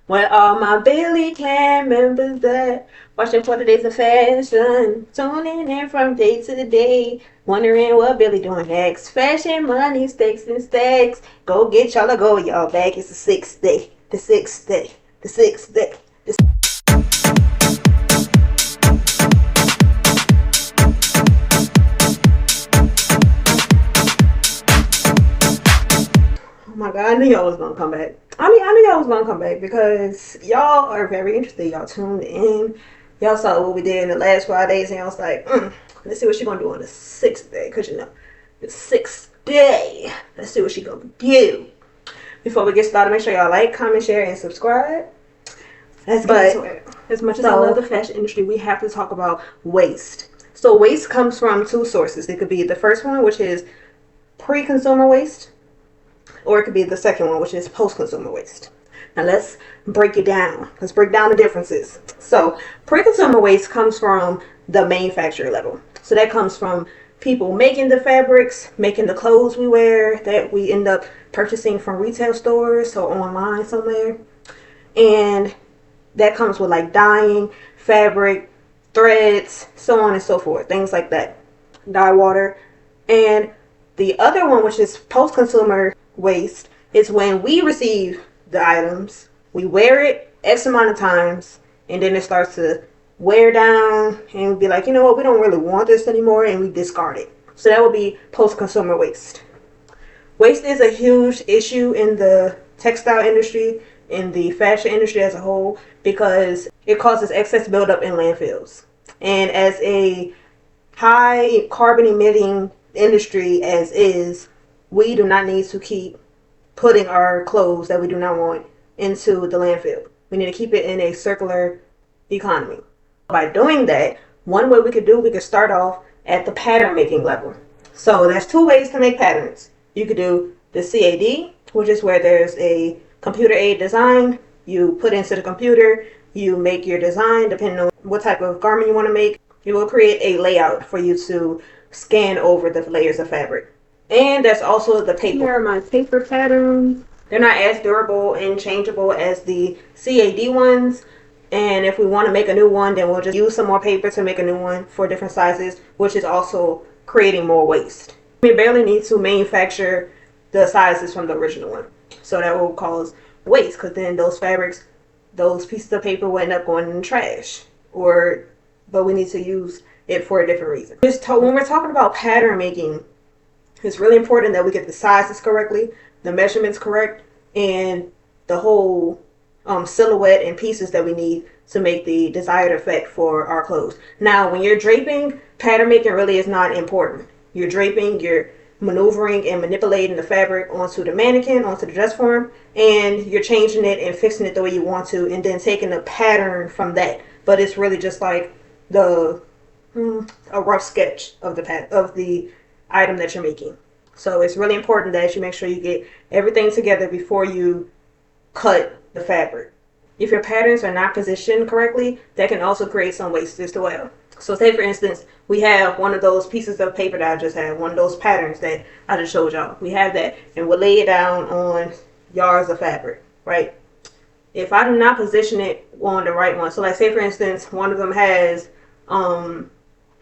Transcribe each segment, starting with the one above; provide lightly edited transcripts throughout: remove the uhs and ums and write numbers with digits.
Where all my Billy Clan members at? Watching for the days of fashion. Tuning in from day to day. Wondering what Billy doing next. Fashion, money, stakes, and stacks. Go get y'all a go, y'all back. It's the sixth day. The sixth day. The sixth day. Oh my god, I knew y'all was gonna come back. I knew y'all was gonna come back because y'all are very interested. Y'all tuned in. Y'all saw what we did in the last 5 days, and y'all was like, let's see what she gonna do on the sixth day. Cause you know, the sixth day. Let's see what she gonna do. Before we get started, make sure y'all like, comment, share, and subscribe. Let's get into it. As much as I love the fashion industry, we have to talk about waste. So waste comes from two sources. It could be the first one, which is pre-consumer waste, or it could be the second one, which is post-consumer waste. Now let's break it down. Let's break down the differences. So pre-consumer waste comes from the manufacturer level. So that comes from people making the fabrics, making the clothes we wear that we end up purchasing from retail stores or online somewhere. And that comes with like dyeing, fabric, threads, so on and so forth. Things like that. Dye water. And the other one, which is post-consumer waste, is when we receive the items, we wear it X amount of times, and then it starts to wear down, and we'd be like, you know what, we don't really want this anymore, and we discard it. So that would be post-consumer waste. Waste is a huge issue in the textile industry, in the fashion industry as a whole, because it causes excess buildup in landfills. And as a high carbon emitting industry as is, we do not need to keep putting our clothes that we do not want into the landfill. We need to keep it in a circular economy. By doing that, one way we could start off at the pattern making level. So there's two ways to make patterns. You could do the CAD, which is where there's a computer aid design. You put into the computer, you make your design depending on what type of garment you want to make. It will create a layout for you to scan over the layers of fabric. And there's also the paper. Here are my paper patterns. They're not as durable and changeable as the CAD ones. And if we want to make a new one, then we'll just use some more paper to make a new one for different sizes, which is also creating more waste. We barely need to manufacture the sizes from the original one. So that will cause waste, because then those fabrics, those pieces of paper will end up going in the trash. But we need to use it for a different reason. When we're talking about pattern making, it's really important that we get the sizes correctly, the measurements correct, and the whole silhouette and pieces that we need to make the desired effect for our clothes. Now, when you're draping, pattern making really is not important. You're draping, you're maneuvering and manipulating the fabric onto the mannequin, onto the dress form, and you're changing it and fixing it the way you want to, and then taking a pattern from that. But it's really just like a rough sketch of the item that you're making. So it's really important that you make sure you get everything together before you cut the fabric. If your patterns are not positioned correctly, that can also create some waste as well. So say for instance, we have one of those pieces of paper that I just had, one of those patterns that I just showed y'all. We have that, and we'll lay it down on yards of fabric, right? If I do not position it on the right one, so like say for instance, one of them has an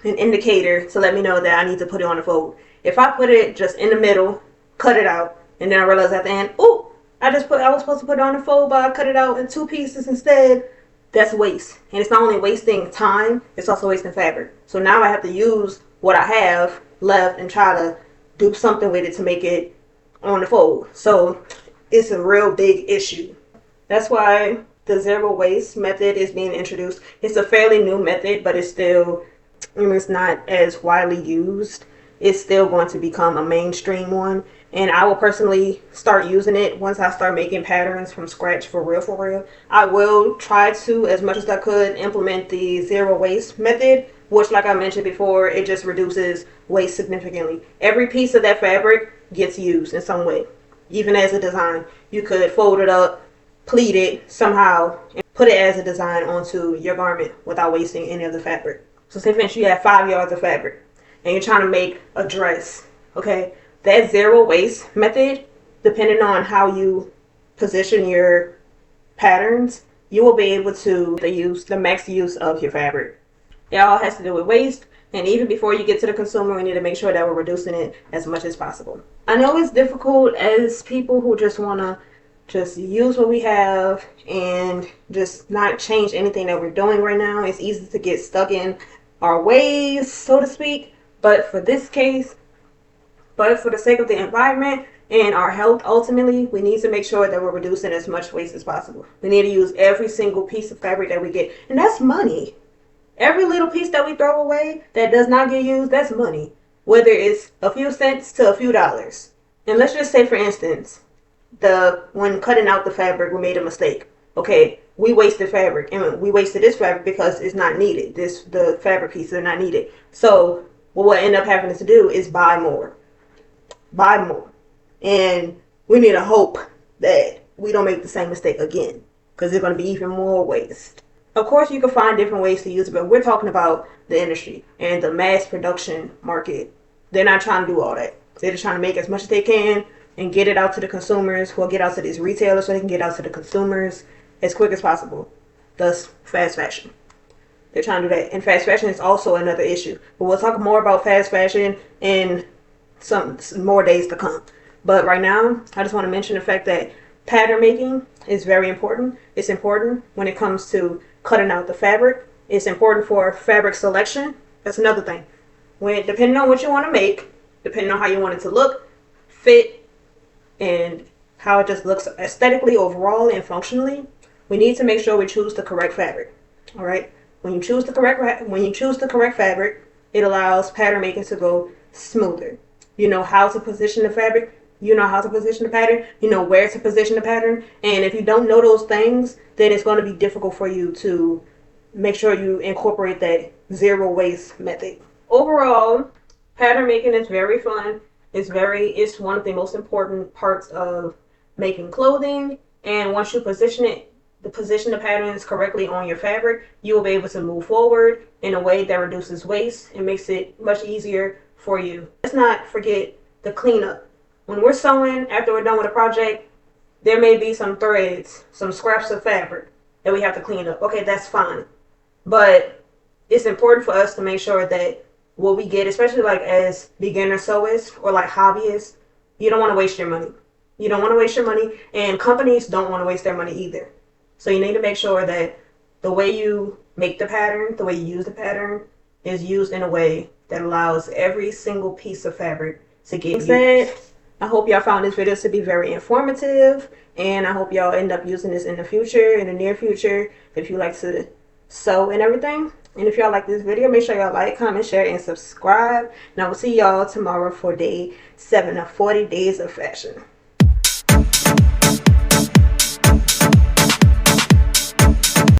indicator to let me know that I need to put it on the fold. If I put it just in the middle, cut it out, and then I realize at the end, oh, I was supposed to put it on the fold, but I cut it out in two pieces instead. That's waste. And it's not only wasting time, it's also wasting fabric. So now I have to use what I have left and try to do something with it to make it on the fold. So it's a real big issue. That's why the zero waste method is being introduced. It's a fairly new method, but it's not as widely used. It's still going to become a mainstream one. And I will personally start using it once I start making patterns from scratch for real. I will try to, as much as I could, implement the zero waste method, which like I mentioned before, it just reduces waste significantly. Every piece of that fabric gets used in some way. Even as a design, you could fold it up, pleat it somehow, and put it as a design onto your garment without wasting any of the fabric. So say for instance you have 5 yards of fabric and you're trying to make a dress, okay? That zero waste method, depending on how you position your patterns, you will be able to use the max use of your fabric. It all has to do with waste, and even before you get to the consumer, we need to make sure that we're reducing it as much as possible. I know it's difficult as people who just want to just use what we have and just not change anything that we're doing right now. It's easy to get stuck in our ways, so to speak. But for this case, but for the sake of the environment and our health, ultimately, we need to make sure that we're reducing as much waste as possible. We need to use every single piece of fabric that we get, and that's money. Every little piece that we throw away that does not get used, that's money. Whether it's a few cents to a few dollars. And let's just say, for instance, when cutting out the fabric, we made a mistake. Okay, we wasted fabric, and we wasted this fabric because it's not needed. The fabric pieces are not needed. So what we'll end up having to do is buy more. And we need to hope that we don't make the same mistake again, because there's going to be even more waste. Of course, you can find different ways to use it, but we're talking about the industry and the mass production market. They're not trying to do all that. They're just trying to make as much as they can and get it out to the consumers, who will get out to these retailers so they can get out to the consumers as quick as possible. Thus, fast fashion. They're trying to do that. And fast fashion is also another issue. But we'll talk more about fast fashion in some more days to come. But right now, I just want to mention the fact that pattern making is very important. It's important when it comes to cutting out the fabric. It's important for fabric selection. That's another thing. Depending on what you want to make, depending on how you want it to look, fit, and how it just looks aesthetically overall and functionally, we need to make sure we choose the correct fabric. All right. When you choose the correct fabric, it allows pattern making to go smoother. You know how to position the fabric. You know how to position the pattern. You know where to position the pattern. And if you don't know those things, then it's going to be difficult for you to make sure you incorporate that zero waste method. Overall, pattern making is very fun. It's one of the most important parts of making clothing. And once you position the patterns correctly on your fabric, you will be able to move forward in a way that reduces waste and makes it much easier for you. Let's not forget the cleanup. When we're sewing, after we're done with a project, there may be some threads, some scraps of fabric that we have to clean up. Okay, that's fine. But it's important for us to make sure that what we get, especially like as beginner sewists or like hobbyists, you don't want to waste your money. You don't want to waste your money, and companies don't want to waste their money either. So you need to make sure that the way you make the pattern, the way you use the pattern, is used in a way that allows every single piece of fabric to get used. I hope y'all found this video to be very informative, and I hope y'all end up using this in the near future, if you like to sew and everything. And if y'all like this video, make sure y'all like, comment, share, and subscribe. And I will see y'all tomorrow for day 7 of 40 days of fashion.